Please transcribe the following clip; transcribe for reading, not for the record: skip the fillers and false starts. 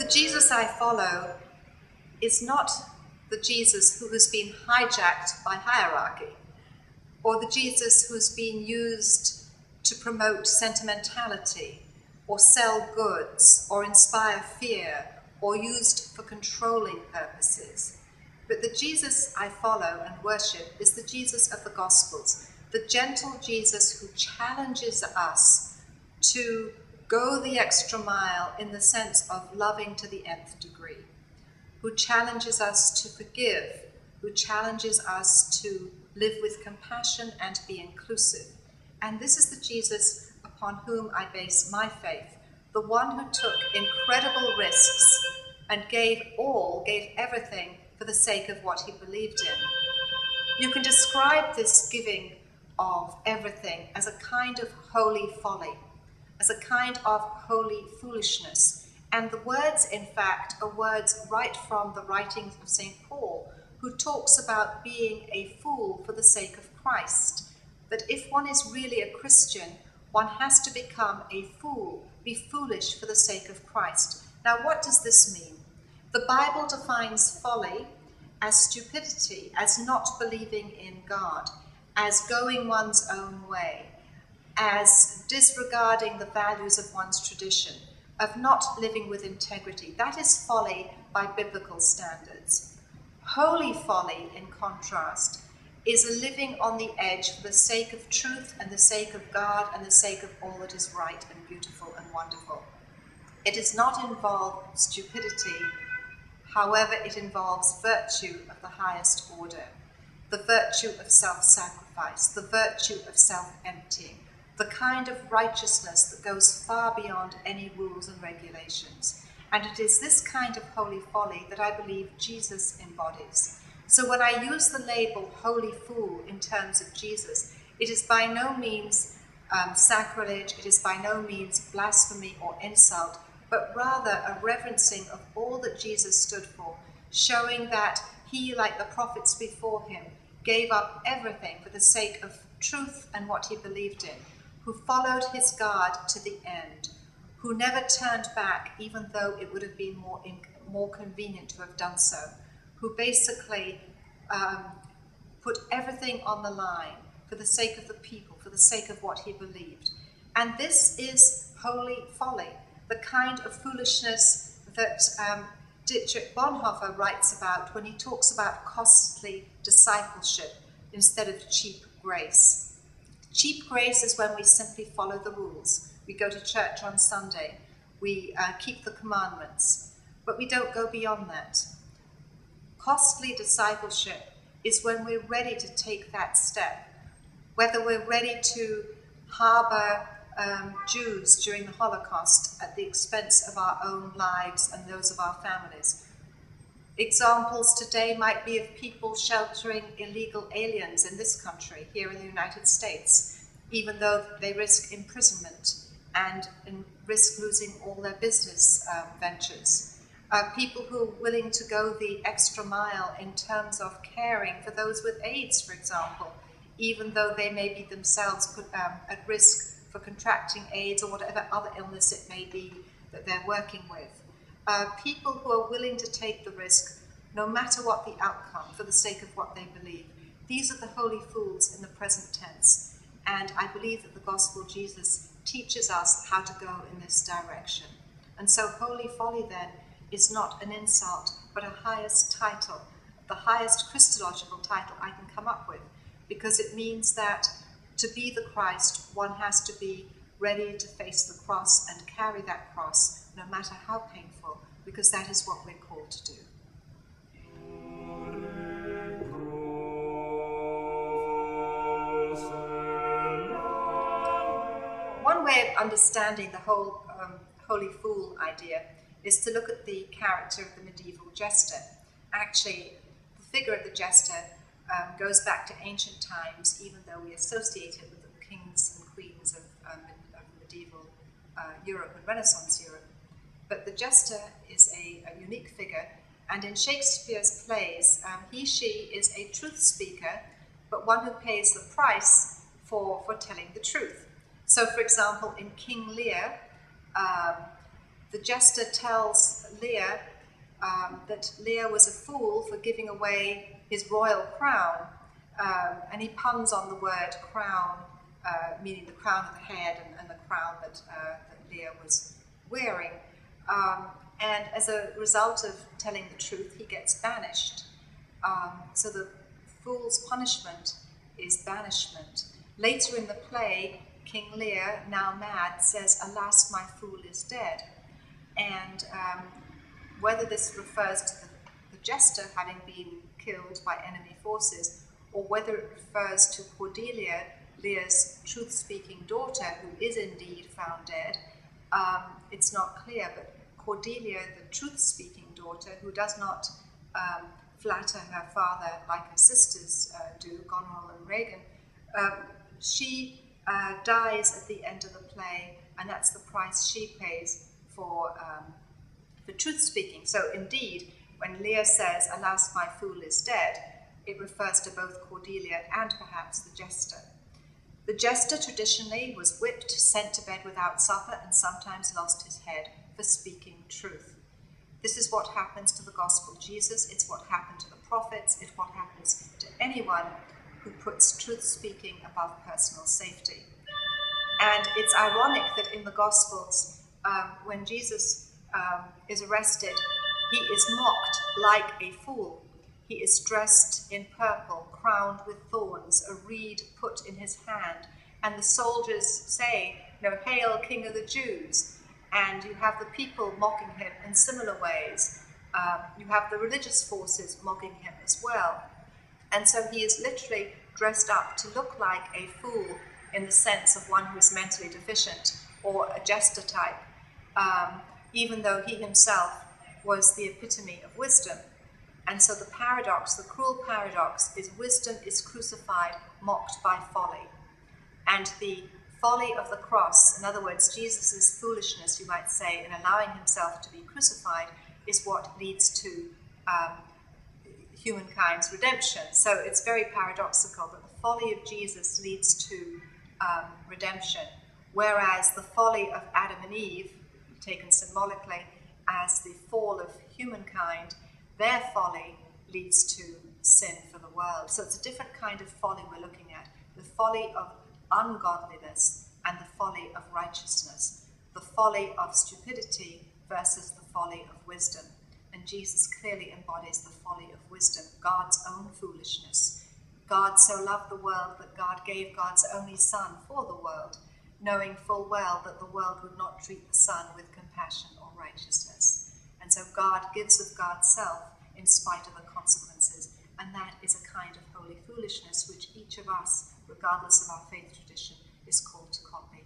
Jesus I follow is not the Jesus who has been hijacked by hierarchy, or the Jesus who's been used to promote sentimentality, or sell goods, or inspire fear, or used for controlling purposes. But the Jesus I follow and worship is the Jesus of the Gospels, the gentle Jesus who challenges us to go the extra mile in the sense of loving to the nth degree, who challenges us to forgive, who challenges us to live with compassion and be inclusive. And this is the Jesus upon whom I base my faith, the one who took incredible risks and gave everything for the sake of what he believed in. You can describe this giving of everything as a kind of holy folly, as a kind of holy foolishness. And the words, in fact, are words right from the writings of St. Paul, who talks about being a fool for the sake of Christ. That if one is really a Christian, one has to become a fool, be foolish for the sake of Christ. Now, what does this mean? The Bible defines folly as stupidity, as not believing in God, as going one's own way, as disregarding the values of one's tradition, of not living with integrity. That is folly by biblical standards. Holy folly, in contrast, is a living on the edge for the sake of truth and the sake of God and the sake of all that is right and beautiful and wonderful. It does not involve stupidity, however, it involves virtue of the highest order, the virtue of self-sacrifice, the virtue of self-emptying, the kind of righteousness that goes far beyond any rules and regulations. And it is this kind of holy folly that I believe Jesus embodies. So when I use the label holy fool in terms of Jesus, it is by no means sacrilege, it is by no means blasphemy or insult, but rather a reverencing of all that Jesus stood for, showing that he, like the prophets before him, gave up everything for the sake of truth and what he believed in, who followed his God to the end, who never turned back even though it would have been more convenient to have done so, who basically put everything on the line for the sake of the people, for the sake of what he believed. And this is holy folly, the kind of foolishness that Dietrich Bonhoeffer writes about when he talks about costly discipleship instead of cheap grace. Cheap grace is when we simply follow the rules. We go to church on Sunday, we keep the commandments, but we don't go beyond that. Costly discipleship is when we're ready to take that step, whether we're ready to harbor Jews during the Holocaust at the expense of our own lives and those of our families. Examples today might be of people sheltering illegal aliens in this country, here in the United States, even though they risk imprisonment and risk losing all their business ventures. People who are willing to go the extra mile in terms of caring for those with AIDS, for example, even though they may be themselves put at risk for contracting AIDS or whatever other illness it may be that they're working with. People who are willing to take the risk, no matter what the outcome, for the sake of what they believe. These are the holy fools in the present tense. And I believe that the gospel Jesus teaches us how to go in this direction. And so holy folly then is not an insult, but a highest title, the highest Christological title I can come up with, because it means that to be the Christ, one has to be ready to face the cross and carry that cross, no matter how painful, because that is what we're called to do. One way of understanding the whole holy fool idea is to look at the character of the medieval jester. Actually, the figure of the jester goes back to ancient times, even though we associate it with the kings and queens of medieval Europe and Renaissance Europe. But the jester is a unique figure, and in Shakespeare's plays, she is a truth speaker, but one who pays the price for telling the truth. So, for example, in King Lear, The jester tells Lear that Lear was a fool for giving away his royal crown, and he puns on the word crown, meaning the crown of the head and the crown that Lear was wearing. And as a result of telling the truth, he gets banished. So the fool's punishment is banishment. Later in the play, King Lear, now mad, says, "Alas, my fool is dead." And whether this refers to the jester having been killed by enemy forces, or whether it refers to Cordelia, Lear's truth-speaking daughter, who is indeed found dead, it's not clear. But Cordelia, the truth-speaking daughter, who does not flatter her father like her sisters do, Goneril and Regan, she dies at the end of the play, and that's the price she pays for truth-speaking. So indeed, when Lear says, "Alas, my fool is dead," it refers to both Cordelia and perhaps the jester. The jester traditionally was whipped, sent to bed without supper, and sometimes lost his head for speaking truth. This is what happens to the gospel of Jesus. It's what happened to the prophets. It's what happens to anyone who puts truth-speaking above personal safety. And it's ironic that in the Gospels, when Jesus is arrested, he is mocked like a fool. He is dressed in purple, crowned with thorns, a reed put in his hand, and the soldiers say, "Hail, King of the Jews." And you have the people mocking him in similar ways. You have the religious forces mocking him as well. And so he is literally dressed up to look like a fool in the sense of one who is mentally deficient or a jester type, even though he himself was the epitome of wisdom. And so the paradox, the cruel paradox, is wisdom is crucified, mocked by folly. And the folly of the cross, in other words, Jesus' foolishness, you might say, in allowing himself to be crucified, is what leads to humankind's redemption. So it's very paradoxical that the folly of Jesus leads to redemption, whereas the folly of Adam and Eve, taken symbolically as the fall of humankind, their folly leads to sin for the world. So it's a different kind of folly we're looking at, the folly of ungodliness and the folly of righteousness, the folly of stupidity versus the folly of wisdom. And Jesus clearly embodies the folly of wisdom, God's own foolishness. God so loved the world that God gave God's only Son for the world, knowing full well that the world would not treat the Son with compassion or righteousness. And so God gives of God's self in spite of the consequences, and that is a kind of holy foolishness which each of us, regardless of our faith tradition, is called to copy.